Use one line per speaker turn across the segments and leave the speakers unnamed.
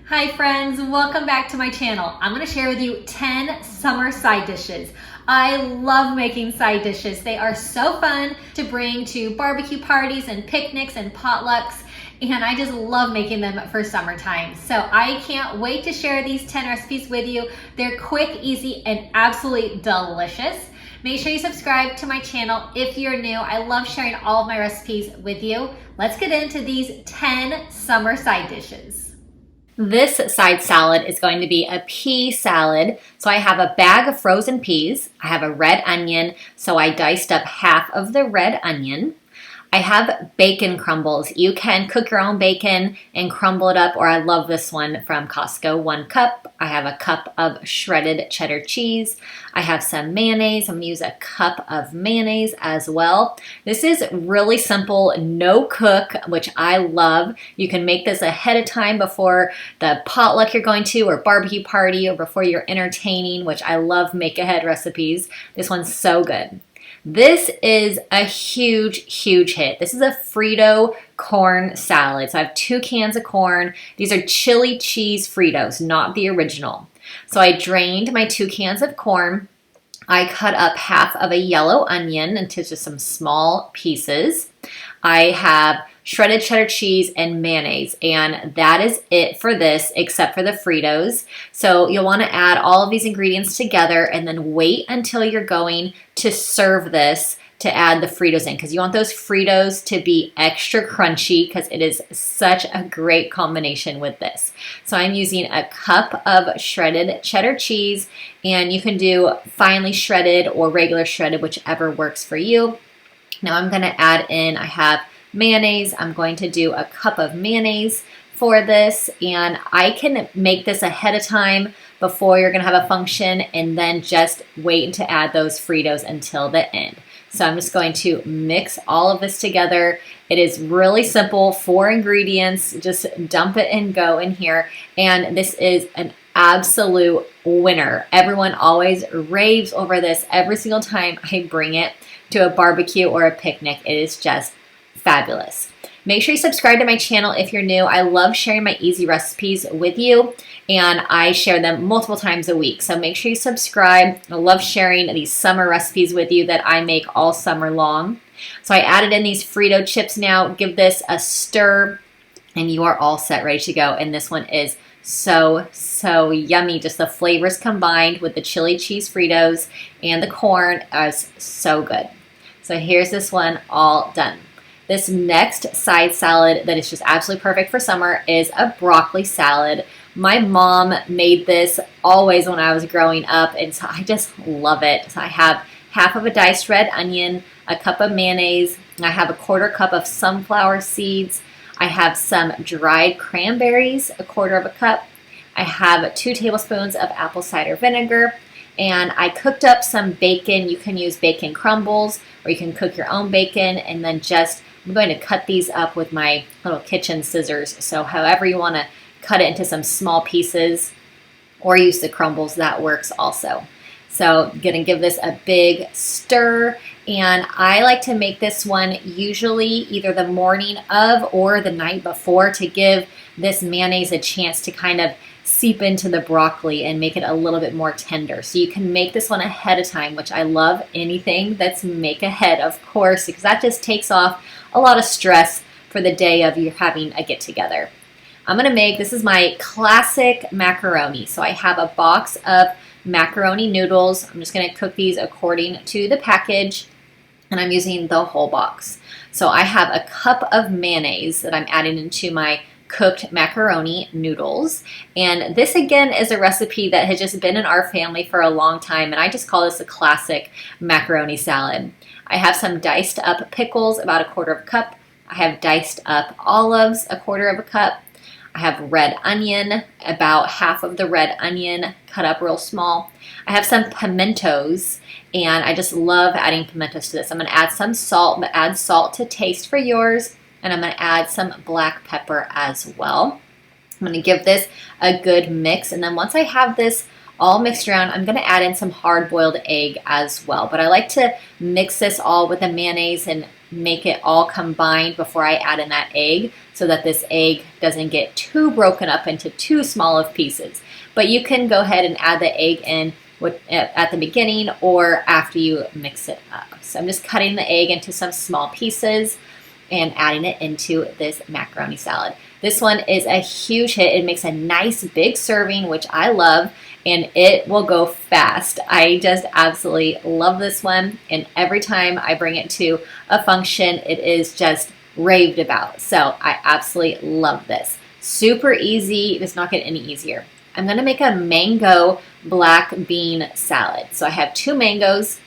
Hi friends, welcome back to my channel. I'm going to share with you 10 summer side dishes. I love making side dishes. They are so fun to bring to barbecue parties and picnics and potlucks, and I just love making them for summertime. So I can't wait to share these 10 recipes with you. They're quick, easy, and absolutely delicious. Make sure you subscribe to my channel if you're new. I love sharing all of my recipes with you. Let's get into these 10 summer side dishes. This side salad is going to be a pea salad. So I have a bag of frozen peas. I have a red onion, so I diced up half of the red onion. I have bacon crumbles. You can cook your own bacon and crumble it up, or I love this one from Costco, 1 cup. I have a cup of shredded cheddar cheese. I have some mayonnaise. I'm gonna use a cup of mayonnaise as well. This is really simple, no cook, which I love. You can make this ahead of time before the potluck you're going to, or barbecue party, or before you're entertaining, which I love make ahead recipes. This one's so good. This is a huge hit. This is a Frito corn salad. So I have 2 cans of corn. These are chili cheese Fritos, not the original. So I drained my 2 cans of corn. I cut up half of a yellow onion into just some small pieces. I have shredded cheddar cheese and mayonnaise, and that is it for this, except for the Fritos. So you'll want to add all of these ingredients together and then wait until you're going to serve this to add the Fritos in, because you want those Fritos to be extra crunchy, because it is such a great combination with this. So I'm using a cup of shredded cheddar cheese, and you can do finely shredded or regular shredded, whichever works for you. Now I'm going to add in, I have mayonnaise. I'm going to do a cup of mayonnaise for this, and I can make this ahead of time before you're going to have a function, and then just wait to add those Fritos until the end. So I'm just going to mix all of this together. It is really simple, 4 ingredients, just dump it and go in here. And this is an absolute winner. Everyone always raves over this every single time I bring it to a barbecue or a picnic. It is just fabulous. Make sure you subscribe to my channel if you're new. I love sharing my easy recipes with you, and I share them multiple times a week. So make sure you subscribe. I love sharing these summer recipes with you that I make all summer long. So I added in these Frito chips now. Give this a stir, and you are all set, ready to go. And this one is so yummy. Just the flavors combined with the chili cheese Fritos and the corn is so good. So here's this one all done. This next side salad that is just absolutely perfect for summer is a broccoli salad. My mom made this always when I was growing up, and so I just love it. So I have half of a diced red onion, a cup of mayonnaise, I have a 1/4 cup of sunflower seeds, I have some dried cranberries, a 1/4 cup, I have 2 tablespoons of apple cider vinegar, and I cooked up some bacon. You can use bacon crumbles, or you can cook your own bacon, and then I'm going to cut these up with my little kitchen scissors. So however you want to cut it into some small pieces, or use the crumbles, that works also. So I'm going to give this a big stir, and I like to make this one usually either the morning of or the night before, to give this mayonnaise a chance to kind of seep into the broccoli and make it a little bit more tender. So you can make this one ahead of time, which I love anything that's make ahead, of course, because that just takes off a lot of stress for the day of you having a get together. I'm gonna make, this is my classic macaroni. So I have a box of macaroni noodles. I'm just gonna cook these according to the package, and I'm using the whole box. So I have a cup of mayonnaise that I'm adding into my cooked macaroni noodles, and this again is a recipe that has just been in our family for a long time, and I just call this a classic macaroni salad. I have some diced up pickles, about a 1/4 cup. I have diced up olives, a 1/4 cup. I have red onion, about half of the red onion cut up real small. I have some pimentos, and I just love adding pimentos to this. I'm going to add some salt, but add salt to taste for yours. And I'm going to add some black pepper as well. I'm going to give this a good mix. And then once I have this all mixed around, I'm going to add in some hard-boiled egg as well. But I like to mix this all with the mayonnaise and make it all combined before I add in that egg so that this egg doesn't get too broken up into too small of pieces. But you can go ahead and add the egg in at the beginning or after you mix it up. So I'm just cutting the egg into some small pieces and adding it into this macaroni salad. This one is a huge hit. It makes a nice big serving, which I love, and it will go fast. I just absolutely love this one, and every time I bring it to a function, it is just raved about. So I absolutely love this. Super easy. It does not get any easier. I'm going to make a mango black bean salad. So I have 2 mangoes.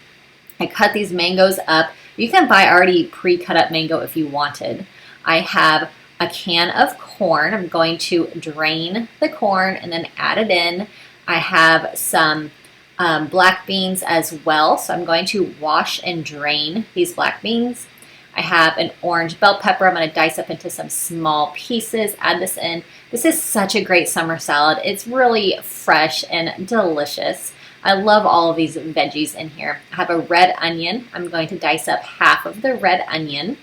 I cut these mangoes up. You can buy already pre-cut up mango if you wanted. I have a can of corn. I'm going to drain the corn and then add it in. I have some black beans as well. So I'm going to wash and drain these black beans. I have an orange bell pepper. I'm going to dice up into some small pieces, add this in. This is such a great summer salad. It's really fresh and delicious. I love all of these veggies in here. I have a red onion. I'm going to dice up half of the red onion.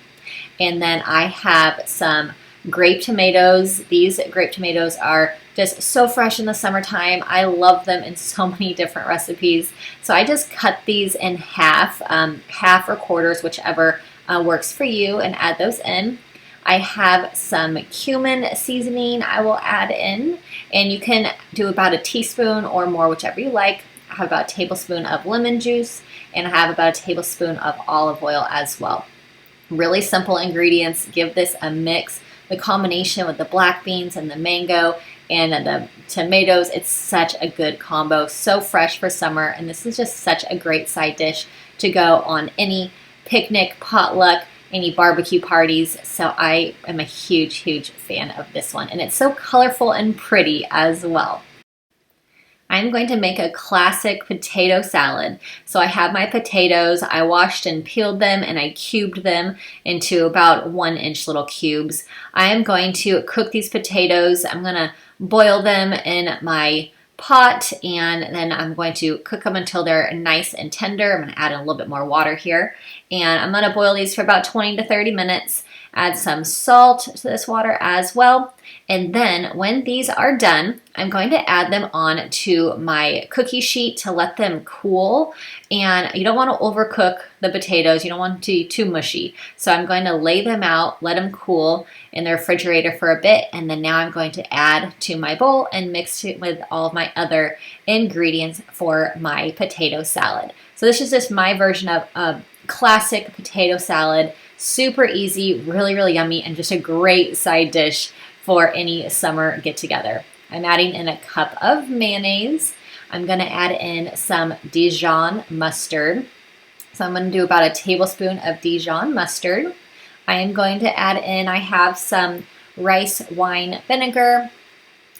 And then I have some grape tomatoes. These grape tomatoes are just so fresh in the summertime. I love them in so many different recipes. So I just cut these in half, half or quarters, whichever works for you, and add those in. I have some cumin seasoning I will add in, and you can do about a teaspoon or more, whichever you like. I have about a tablespoon of lemon juice, and I have about a tablespoon of olive oil as well. Really simple ingredients. Give this a mix. The combination with the black beans and the mango and the tomatoes, it's such a good combo. So fresh for summer, and this is just such a great side dish to go on any picnic, potluck, any barbecue parties. So I am a huge, huge fan of this one, and it's so colorful and pretty as well. I'm going to make a classic potato salad. So I have my potatoes. I washed and peeled them, and I cubed them into about 1-inch little cubes. I am going to cook these potatoes. I'm going to boil them in my pot, and then I'm going to cook them until they're nice and tender. I'm going to add in a little bit more water here, and I'm going to boil these for about 20 to 30 minutes. Add some salt to this water as well. And then when these are done, I'm going to add them on to my cookie sheet to let them cool. And you don't want to overcook the potatoes. You don't want to be too mushy. So I'm going to lay them out, let them cool in the refrigerator for a bit. And then now I'm going to add to my bowl and mix it with all of my other ingredients for my potato salad. So this is just my version of a classic potato salad. Super easy, really, really yummy, and just a great side dish for any summer get-together. I'm adding in a cup of mayonnaise. I'm going to add in some Dijon mustard. So I'm going to do about a tablespoon of Dijon mustard. I am going to add in, I have some rice wine vinegar.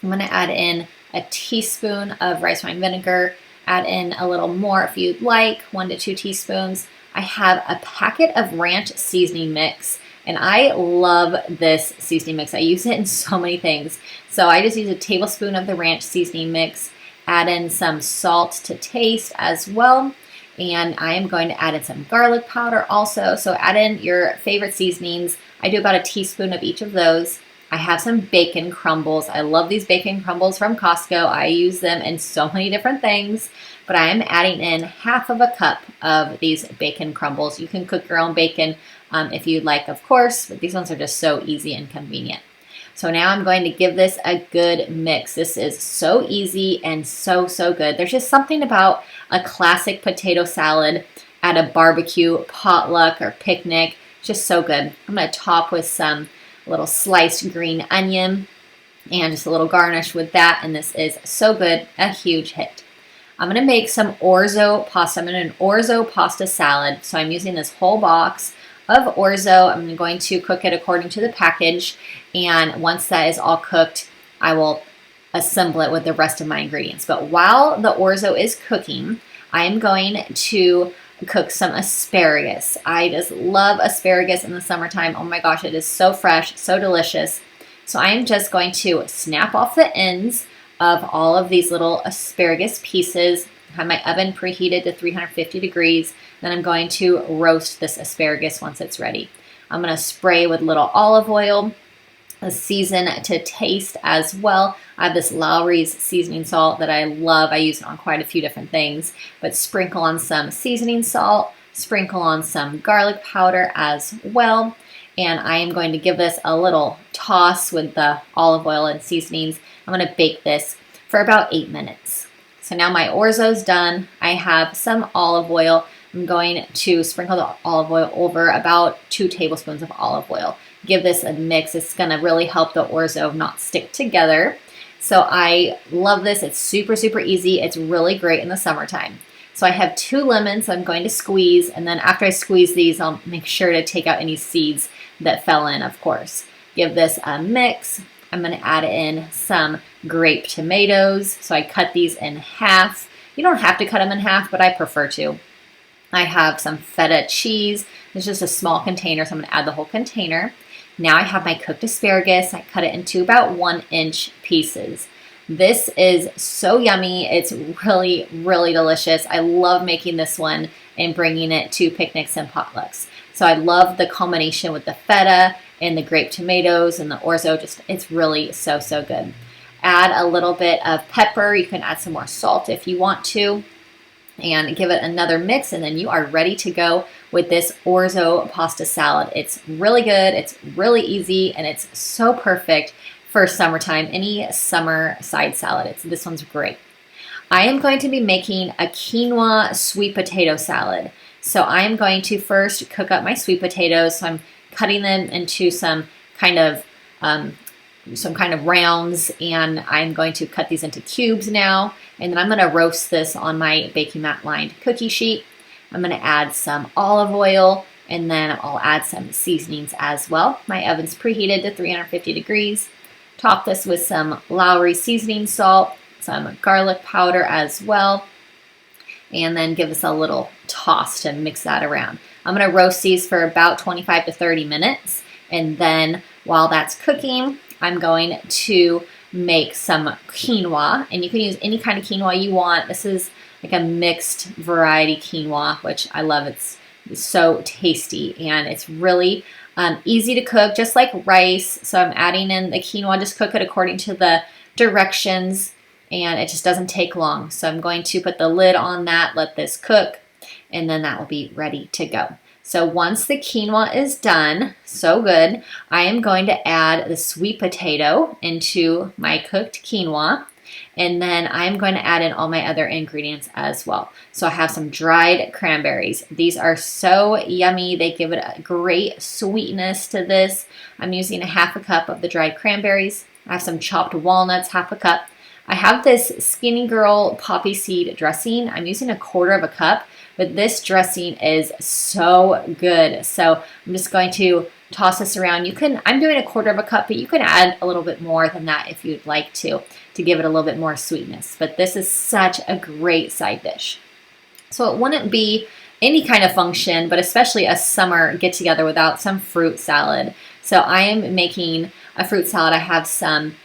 I'm going to add in a teaspoon of rice wine vinegar. Add in a little more if you'd like, 1 to 2 teaspoons. I have a packet of ranch seasoning mix, and I love this seasoning mix. I use it in so many things. So I just use a tablespoon of the ranch seasoning mix, add in some salt to taste as well, and I am going to add in some garlic powder also. So add in your favorite seasonings. I do about a teaspoon of each of those. I have some bacon crumbles. I love these bacon crumbles from Costco. I use them in so many different things, but I am adding in half of a cup of these bacon crumbles. You can cook your own bacon if you'd like, of course, but these ones are just so easy and convenient. So now I'm going to give this a good mix. This is so easy and so, so good. There's just something about a classic potato salad at a barbecue, potluck, or picnic. Just so good. I'm going to top with some little sliced green onion and just a little garnish with that, and this is so good, a huge hit. I'm going to make some Orzo pasta. I'm going to do an Orzo pasta salad. So I'm using this whole box of Orzo. I'm going to cook it according to the package, and once that is all cooked, I will assemble it with the rest of my ingredients. But while the Orzo is cooking, I am going to cook some asparagus. I just love asparagus in the summertime. Oh my gosh, it is so fresh, so delicious. So I am just going to snap off the ends of all of these little asparagus pieces. I have my oven preheated to 350 degrees. Then I'm going to roast this asparagus once it's ready. I'm going to spray with a little olive oil, a season to taste as well. I have this Lawry's seasoning salt that I love. I use it on quite a few different things, but sprinkle on some seasoning salt, sprinkle on some garlic powder as well. And I am going to give this a little toss with the olive oil and seasonings. I'm going to bake this for about 8 minutes. So now my orzo's done. I have some olive oil. I'm going to sprinkle the olive oil over about 2 tablespoons of olive oil. Give this a mix. It's going to really help the orzo not stick together. So I love this. It's super, super easy. It's really great in the summertime. So I have 2 lemons I'm going to squeeze, and then after I squeeze these, I'll make sure to take out any seeds that fell in, of course. Give this a mix. I'm going to add in some grape tomatoes. So I cut these in half. You don't have to cut them in half, but I prefer to. I have some feta cheese. It's just a small container, so I'm going to add the whole container. Now I have my cooked asparagus. I cut it into about 1-inch pieces. This is so yummy. It's really, really delicious. I love making this one and bringing it to picnics and potlucks. So I love the combination with the feta and the grape tomatoes and the orzo. It's really so, so good. Add a little bit of pepper. You can add some more salt if you want to, and give it another mix, and then you are ready to go with this orzo pasta salad. It's really good, it's really easy, and it's so perfect for summertime. Any summer side salad, this one's great. I am going to be making a quinoa sweet potato salad. So I am going to first cook up my sweet potatoes. So I'm cutting them into some kind of rounds, and I'm going to cut these into cubes now. And then I'm going to roast this on my baking mat lined cookie sheet. I'm going to add some olive oil, and then I'll add some seasonings as well. My oven's preheated to 350 degrees. Top this with some Lawry seasoning salt, some garlic powder as well, and then give this a little toss to mix that around. I'm going to roast these for about 25 to 30 minutes, and then while that's cooking, I'm going to make some quinoa, and you can use any kind of quinoa you want. This is like a mixed variety quinoa, which I love. It's so tasty, and it's really easy to cook, just like rice. So I'm adding in the quinoa. Just cook it according to the directions, and it just doesn't take long. So I'm going to put the lid on that, let this cook, and then that will be ready to go. So once the quinoa is done, so good, I am going to add the sweet potato into my cooked quinoa, and then I'm going to add in all my other ingredients as well. So I have some dried cranberries. These are so yummy. They give it a great sweetness to this. I'm using a 1/2 cup of the dried cranberries. I have some chopped walnuts, 1/2 cup. I have this Skinny Girl poppy seed dressing. I'm using 1/4 cup, but this dressing is so good. So I'm just going to toss this around. I'm doing 1/4 cup, but you can add a little bit more than that if you'd like to give it a little bit more sweetness. But this is such a great side dish. So it wouldn't be any kind of function, but especially a summer get together without some fruit salad. So I am making a fruit salad. I have some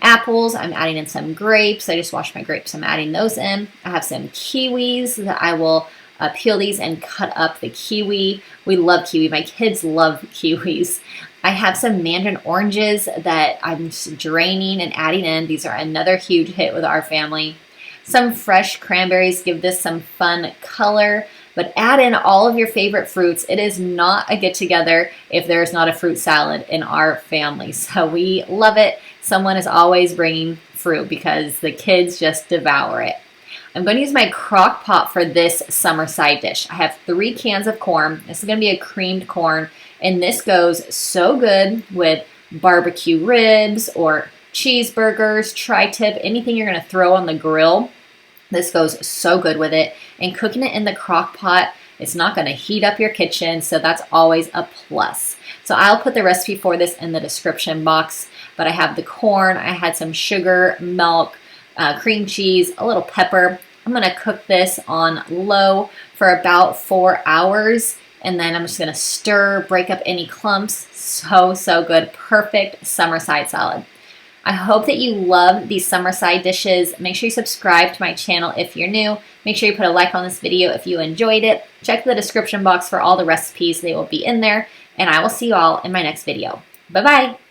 apples. I'm adding in some grapes. I just washed my grapes. I'm adding those in. I have some kiwis that I will peel these and cut up the kiwi. We love kiwi. My kids love kiwis. I have some mandarin oranges that I'm just draining and adding in. These are another huge hit with our family. Some fresh cranberries give this some fun color, but add in all of your favorite fruits. It is not a get-together if there's not a fruit salad in our family. So we love it. Someone is always bringing fruit because the kids just devour it. I'm going to use my crock pot for this summer side dish. I have 3 cans of corn. This is going to be a creamed corn, and this goes so good with barbecue ribs or cheeseburgers, tri-tip, anything you're going to throw on the grill. This goes so good with it. And cooking it in the crock pot, it's not going to heat up your kitchen, so that's always a plus. So I'll put the recipe for this in the description box, but I have the corn, I had some sugar, milk, cream cheese, a little pepper. I'm going to cook this on low for about 4 hours, and then I'm just going to stir, break up any clumps. So good. Perfect summer side salad. I hope that you love these summer side dishes. Make sure you subscribe to my channel if you're new. Make sure you put a like on this video if you enjoyed it. Check the description box for all the recipes. They will be in there. And I will see you all in my next video. Bye-bye.